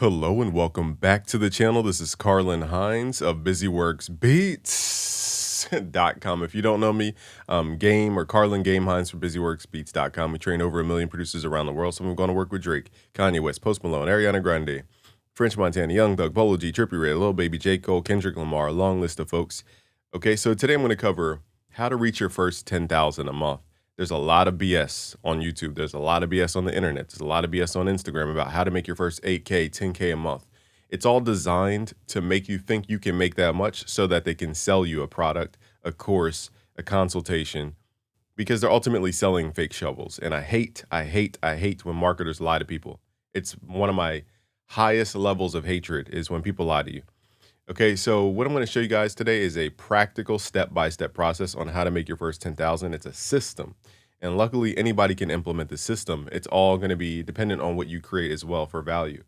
Hello and welcome back to the channel. This is Carlin Hines of BusyWorksBeats.com. If you don't know me, Game or Carlin Game Hines for BusyWorksBeats.com. We train over 1 million producers around the world. So we're going to work with Drake, Kanye West, Post Malone, Ariana Grande, French Montana, Young Thug, Polo G, Trippie Redd, Lil Baby, J. Cole, Kendrick Lamar, a long list of folks. Okay, so today I'm going to cover how to reach your first 10,000 a month. There's a lot of BS on YouTube. There's a lot of BS on the internet. There's a lot of BS on Instagram about how to make your first 8K, 10K a month. It's all designed to make you think you can make that much so that they can sell you a product, a course, a consultation, because they're ultimately selling fake shovels. And I hate when marketers lie to people. It's one of my highest levels of hatred is when people lie to you. Okay, so what I'm going to show you guys today is a practical step-by-step process on how to make your first 10,000. It's a system, and luckily anybody can implement the system. It's all going to be dependent on what you create as well for value.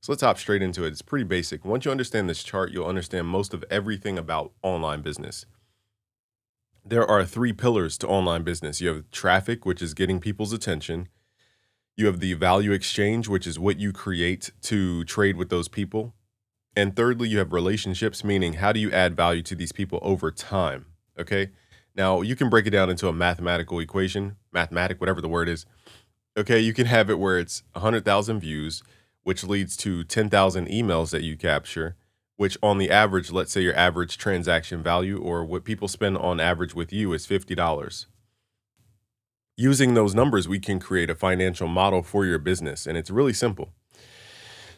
So let's hop straight into it. It's pretty basic. Once you understand this chart, you'll understand most of everything about online business. There are 3 pillars to online business. You have traffic, which is getting people's attention. You have the value exchange, which is what you create to trade with those people. And thirdly, you have relationships, meaning how do you add value to these people over time, okay? Now, you can break it down into a mathematical equation, whatever the word is. Okay, you can have it where it's 100,000 views, which leads to 10,000 emails that you capture, which on the average, let's say your average transaction value or what people spend on average with you is $50. Using those numbers, we can create a financial model for your business, and it's really simple.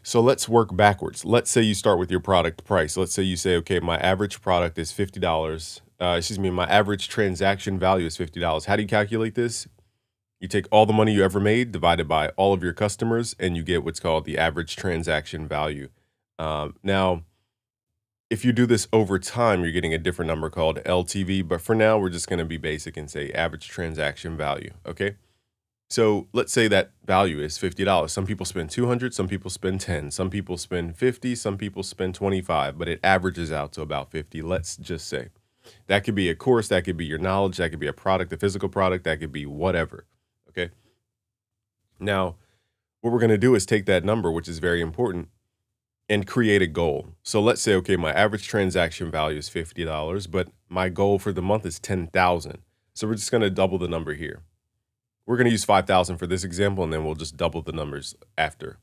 So let's work backwards. Let's say you start with your product price. Let's say you say, okay, my average product is $50. My average transaction value is $50. How do you calculate this? You take all the money you ever made divided by all of your customers, and you get what's called the average transaction value. Now, if you do this over time, you're getting a different number called LTV. But for now, we're just going to be basic and say average transaction value. Okay. So let's say that value is $50. Some people spend $200, some people spend $10, some people spend $50, some people spend $25, but it averages out to about $50. Let's just say that could be a course, that could be your knowledge, that could be a product, a physical product, that could be whatever. Okay. Now, what we're going to do is take that number, which is very important, and create a goal. So let's say, okay, my average transaction value is $50, but my goal for the month is 10,000. So we're just going to double the number here. We're going to use 5,000 for this example, and then we'll just double the numbers after.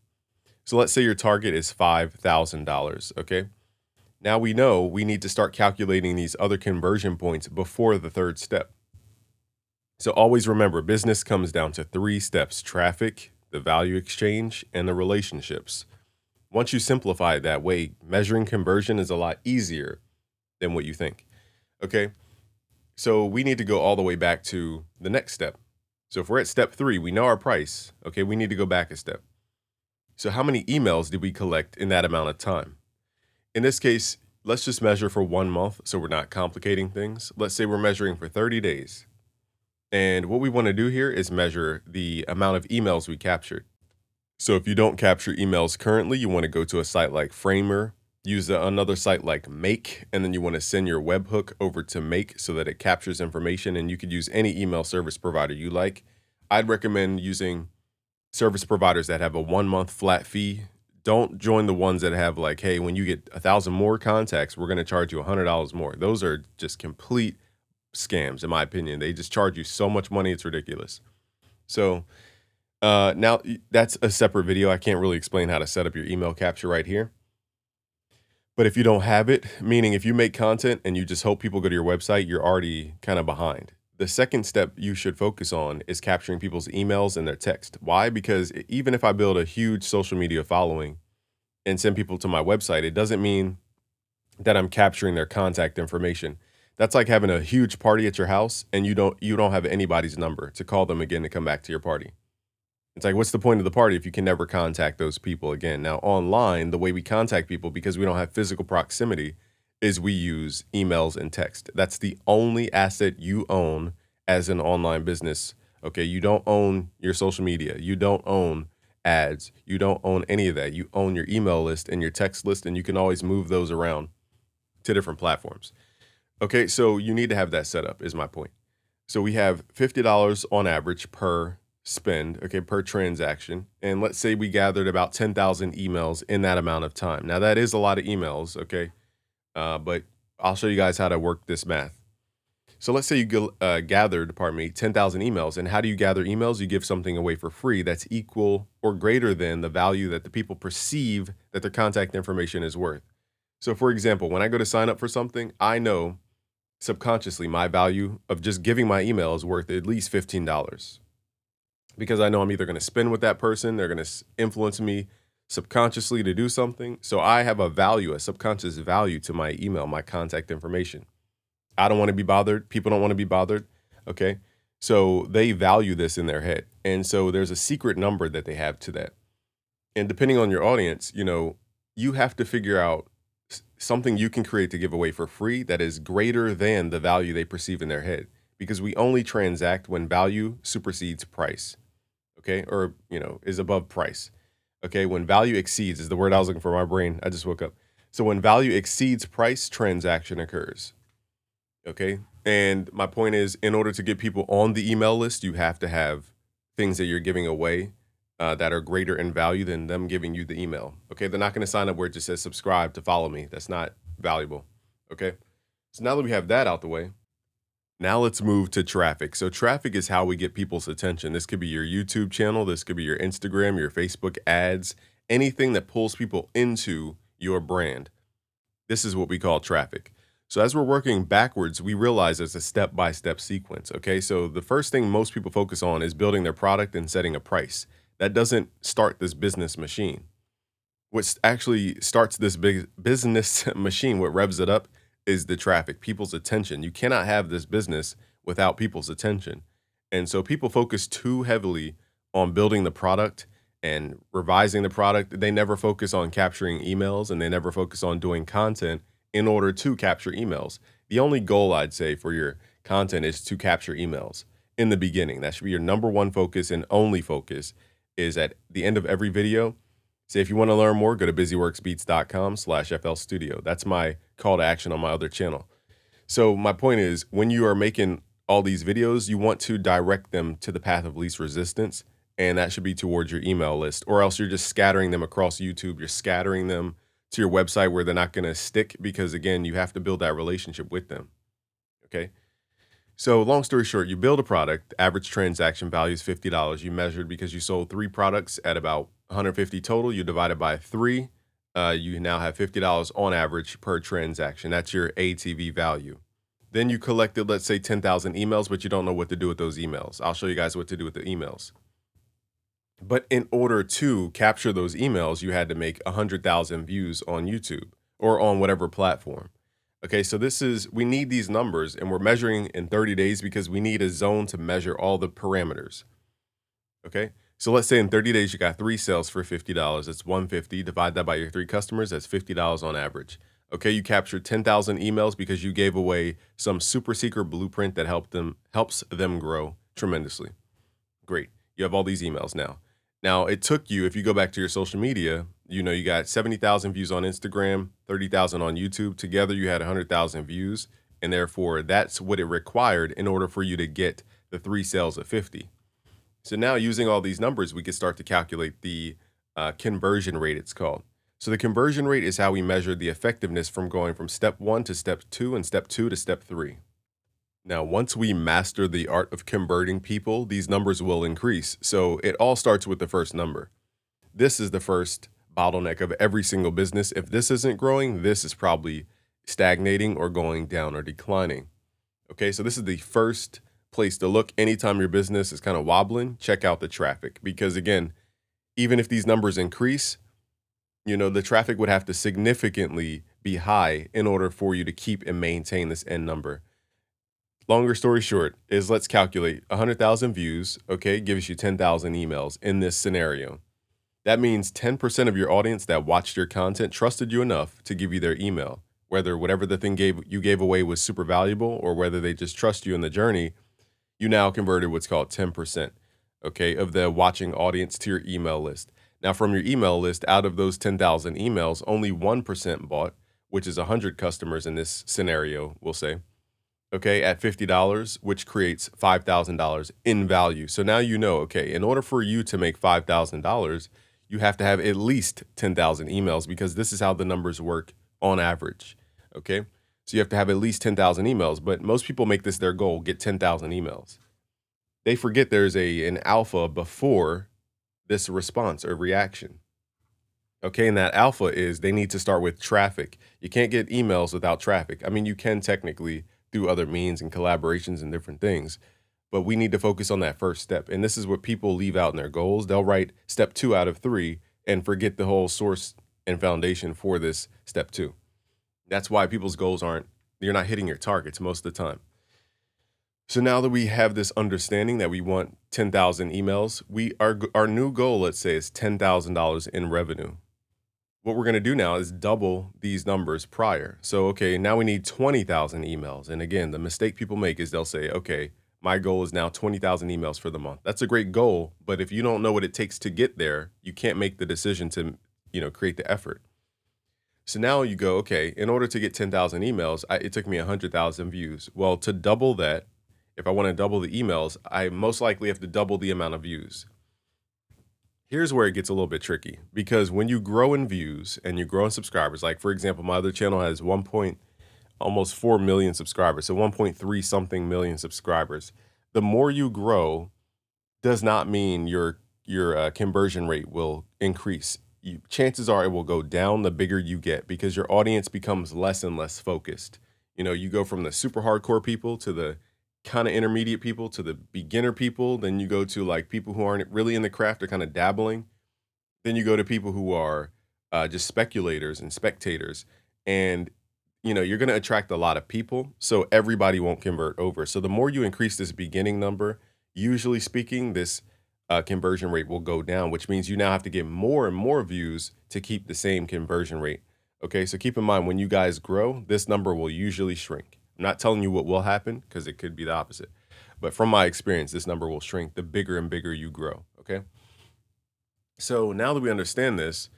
So let's say your target is $5,000, okay? Now we know we need to start calculating these other conversion points before the third step. So always remember, business comes down to 3 steps: traffic, the value exchange, and the relationships. Once you simplify it that way, measuring conversion is a lot easier than what you think, okay? So we need to go all the way back to the next step. So if we're at step 3, we know our price. Okay, we need to go back a step. So how many emails did we collect in that amount of time? In this case, let's just measure for 1 month so we're not complicating things. Let's say we're measuring for 30 days. And what we want to do here is measure the amount of emails we captured. So if you don't capture emails currently, you want to go to a site like Framer, use another site like Make, and then you want to send your webhook over to Make so that it captures information, and you could use any email service provider you like. I'd recommend using service providers that have a 1-month flat fee. Don't join the ones that have like, hey, when you get 1,000 more contacts, we're going to charge you $100 more. Those are just complete scams, in my opinion. They just charge you so much money, it's ridiculous. So now that's a separate video. I can't really explain how to set up your email capture right here. But if you don't have it, meaning if you make content and you just hope people go to your website, you're already kind of behind. The second step you should focus on is capturing people's emails and their text. Why? Because even if I build a huge social media following and send people to my website, it doesn't mean that I'm capturing their contact information. That's like having a huge party at your house and you don't have anybody's number to call them again to come back to your party. It's like, what's the point of the party if you can never contact those people again? Now, online, the way we contact people, because we don't have physical proximity, is we use emails and text. That's the only asset you own as an online business. Okay, you don't own your social media. You don't own ads. You don't own any of that. You own your email list and your text list, and you can always move those around to different platforms. Okay, so you need to have that set up, is my point. So we have $50 on average per spend, okay, per transaction. And let's say we gathered about 10,000 emails in that amount of time. Now, that is a lot of emails, okay? But I'll show you guys how to work this math. So let's say you gathered, 10,000 emails. And how do you gather emails? You give something away for free that's equal or greater than the value that the people perceive that their contact information is worth. So, for example, when I go to sign up for something, I know subconsciously my value of just giving my email is worth at least $15 because I know I'm either going to spend with that person, they're going to influence me subconsciously to do something. So I have a value, a subconscious value to my email, my contact information. I don't want to be bothered. People don't want to be bothered. Okay. So they value this in their head. And so there's a secret number that they have to that. And depending on your audience, you have to figure out something you can create to give away for free that is greater than the value they perceive in their head. Because we only transact when value supersedes price. Okay. Or, is above price. Okay. When value exceeds is the word I was looking for. My brain. I just woke up. So when value exceeds price, transaction occurs. Okay. And my point is, in order to get people on the email list, you have to have things that you're giving away that are greater in value than them giving you the email. Okay. They're not going to sign up where it just says subscribe to follow me. That's not valuable. Okay. So now that we have that out the way, now let's move to traffic. So traffic is how we get people's attention. This could be your YouTube channel. This could be your Instagram, your Facebook ads, anything that pulls people into your brand. This is what we call traffic. So as we're working backwards, we realize it's a step-by-step sequence, okay? So the first thing most people focus on is building their product and setting a price. That doesn't start this business machine. What actually starts this big business machine, what revs it up, is the traffic, people's attention. You cannot have this business without people's attention. And so people focus too heavily on building the product and revising the product. They never focus on capturing emails, and they never focus on doing content in order to capture emails. The only goal I'd say for your content is to capture emails in the beginning. That should be your number one focus, and only focus is at the end of every video. Say, if you want to learn more, go to busyworksbeats.com/FL Studio. That's my call to action on my other channel. So my point is, when you are making all these videos, you want to direct them to the path of least resistance, and that should be towards your email list, or else you're just scattering them across YouTube. You're scattering them to your website where they're not going to stick because, again, you have to build that relationship with them. Okay. So long story short, you build a product, average transaction value is $50. You measured because you sold 3 products at about 150 total. You divide it by 3. You now have $50 on average per transaction. That's your ATV value. Then you collected, let's say, 10,000 emails, but you don't know what to do with those emails. I'll show you guys what to do with the emails. But in order to capture those emails, you had to make 100,000 views on YouTube or on whatever platform. Okay, so we need these numbers, and we're measuring in 30 days because we need a zone to measure all the parameters. Okay, so let's say in 30 days, you got 3 sales for $50. That's 150. Divide that by your 3 customers. That's $50 on average. Okay, you captured 10,000 emails because you gave away some super secret blueprint that helps them grow tremendously. Great. You have all these emails now. Now, it took you, if you go back to your social media, you got 70,000 views on Instagram, 30,000 on YouTube. Together, you had 100,000 views. And therefore, that's what it required in order for you to get the 3 sales of 50. So now, using all these numbers, we can start to calculate the conversion rate, it's called. So the conversion rate is how we measure the effectiveness from going from step 1 to step 2 and step 2 to step 3. Now, once we master the art of converting people, these numbers will increase. So it all starts with the first number. This is the first bottleneck of every single business. If this isn't growing, this is probably stagnating or going down or declining. Okay, so this is the first place to look. Anytime your business is kind of wobbling, check out the traffic. Because again, even if these numbers increase, the traffic would have to significantly be high in order for you to keep and maintain this end number. Longer story short is, let's calculate 100,000 views, okay, gives you 10,000 emails in this scenario. That means 10% of your audience that watched your content trusted you enough to give you their email, whether whatever the thing you gave away was super valuable or whether they just trust you in the journey. You now converted what's called 10%, okay, of the watching audience to your email list. Now, from your email list, out of those 10,000 emails, only 1% bought, which is 100 customers in this scenario, we'll say. okay, at $50, which creates $5,000 in value. So now you know, okay, in order for you to make $5,000, you have to have at least 10,000 emails because this is how the numbers work on average, okay? So you have to have at least 10,000 emails, but most people make this their goal, get 10,000 emails. They forget there's an alpha before this response or reaction. Okay, and that alpha is they need to start with traffic. You can't get emails without traffic. I mean, you can technically through other means and collaborations and different things, but we need to focus on that first step. And this is what people leave out in their goals. They'll write step 2 out of 3 and forget the whole source and foundation for this step 2. That's why people's goals you're not hitting your targets most of the time. So now that we have this understanding that we want 10,000 emails, our new goal, let's say, is $10,000 in revenue. What we're going to do now is double these numbers prior. So, okay, now we need 20,000 emails. And again, the mistake people make is they'll say, okay, my goal is now 20,000 emails for the month. That's a great goal, but if you don't know what it takes to get there, you can't make the decision to, create the effort. So now you go, okay, in order to get 10,000 emails, it took me 100,000 views. Well, to double that, if I want to double the emails, I most likely have to double the amount of views. Here's where it gets a little bit tricky because when you grow in views and you grow in subscribers, like for example, my other channel has almost 4 million subscribers, so 1.3 something million subscribers. The more you grow does not mean your conversion rate will increase. Chances are it will go down the bigger you get because your audience becomes less and less focused. You go from the super hardcore people to the kind of intermediate people to the beginner people. Then you go to like people who aren't really in the craft or kind of dabbling. Then you go to people who are just speculators and spectators. And, you're going to attract a lot of people. So everybody won't convert over. So the more you increase this beginning number, usually speaking, this conversion rate will go down, which means you now have to get more and more views to keep the same conversion rate. Okay, so keep in mind when you guys grow, this number will usually shrink. I'm not telling you what will happen because it could be the opposite. But from my experience, this number will shrink the bigger and bigger you grow, okay? So now that we understand this,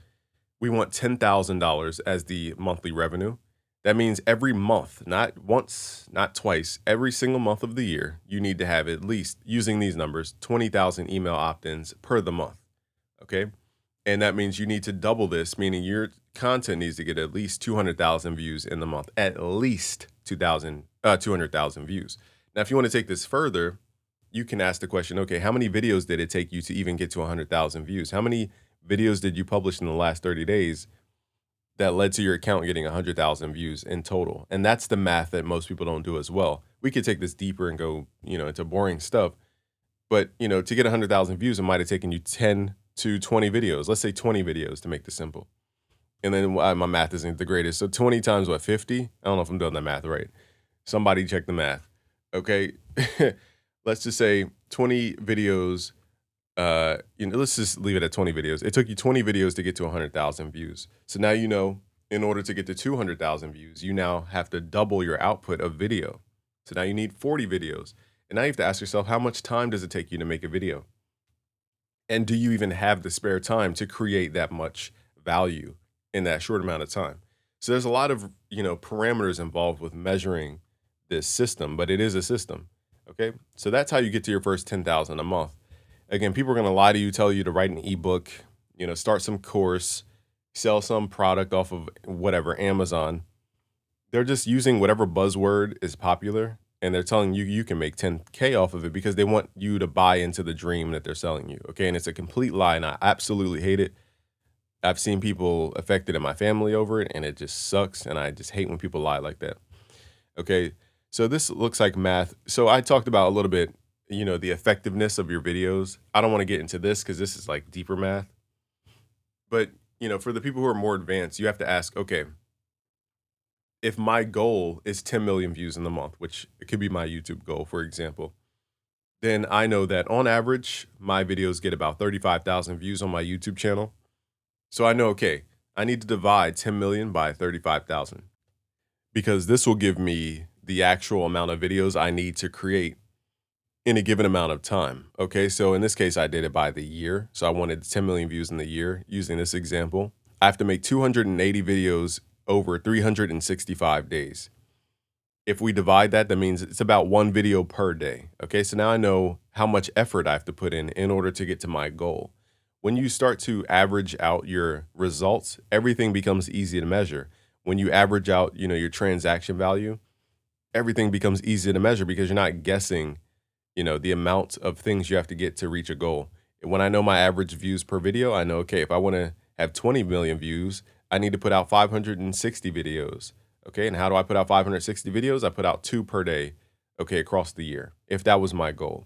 we want $10,000 as the monthly revenue. That means every month, not once, not twice, every single month of the year, you need to have at least, using these numbers, 20,000 email opt-ins per the month, okay? And that means you need to double this, meaning your content needs to get at least 200,000 views in the month, at least 200,000 views. Now, if you want to take this further, you can ask the question, okay, how many videos did it take you to even get to 100,000 views? How many videos did you publish in the last 30 days that led to your account getting 100,000 views in total? And that's the math that most people don't do as well. We could take this deeper and go, into boring stuff. But, to get 100,000 views, it might have taken you 10 to 20 videos. Let's say 20 videos to make this simple. And then my math isn't the greatest. So 20 times what, 50? I don't know if I'm doing that math right. Somebody check the math. Okay. Let's just say 20 videos. Let's just leave it at 20 videos. It took you 20 videos to get to 100,000 views. So now in order to get to 200,000 views, you now have to double your output of video. So now you need 40 videos. And now you have to ask yourself, how much time does it take you to make a video? And do you even have the spare time to create that much value in that short amount of time? So there's a lot of, parameters involved with measuring this system, but it is a system. Okay. So that's how you get to your first 10,000 a month. Again, people are going to lie to you, tell you to write an ebook, start some course, sell some product off of whatever, Amazon. They're just using whatever buzzword is popular. And they're telling you you can make 10K off of it because they want you to buy into the dream that they're selling you. Okay. And it's a complete lie. And I absolutely hate it. I've seen people affected in my family over it, and it just sucks. And I just hate when people lie like that. Okay. So this looks like math. So I talked about a little bit, the effectiveness of your videos. I don't want to get into this because this is like deeper math. But, for the people who are more advanced, you have to ask, okay, if my goal is 10 million views in the month, which it could be my YouTube goal, for example, then I know that on average, my videos get about 35,000 views on my YouTube channel. So I know, okay, I need to divide 10 million by 35,000 because this will give me the actual amount of videos I need to create in a given amount of time. Okay, so in this case, I did it by the year. So I wanted 10 million views in the year using this example. I have to make 280 videos over 365 days. If we divide that, that means it's about 1 video per day. Okay, so now I know how much effort I have to put in order to get to my goal. When you start to average out your results, everything becomes easy to measure. When you average out, your transaction value, everything becomes easy to measure because you're not guessing, the amount of things you have to get to reach a goal. When I know my average views per video, I know, okay, if I want to have 20 million views, I need to put out 560 videos. Okay, and how do I put out 560 videos? I put out 2 per day, okay, across the year, if that was my goal.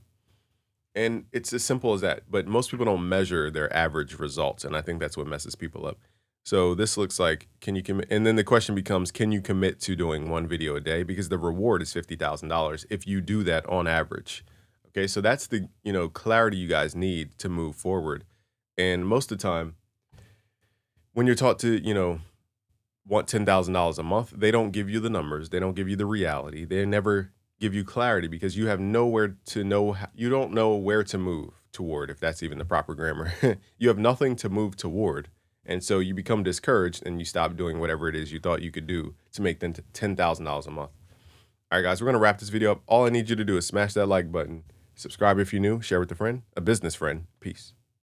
And it's as simple as that. But most people don't measure their average results, and I think that's what messes people up. So this looks like, can you commit? And then the question becomes, can you commit to doing 1 video a day? Because the reward is $50,000 if you do that on average. Okay, so that's the clarity you guys need to move forward. And most of the time, when you're taught to want $10,000 a month, they don't give you the numbers, they don't give you the reality, they never give you clarity because you have nowhere to know. You don't know where to move toward, if that's even the proper grammar. You have nothing to move toward, and so you become discouraged and you stop doing whatever it is you thought you could do to make $10,000 a month. All right, guys, we're gonna wrap this video up. All I need you to do is smash that like button, subscribe if you're new, share with a friend, a business friend. Peace.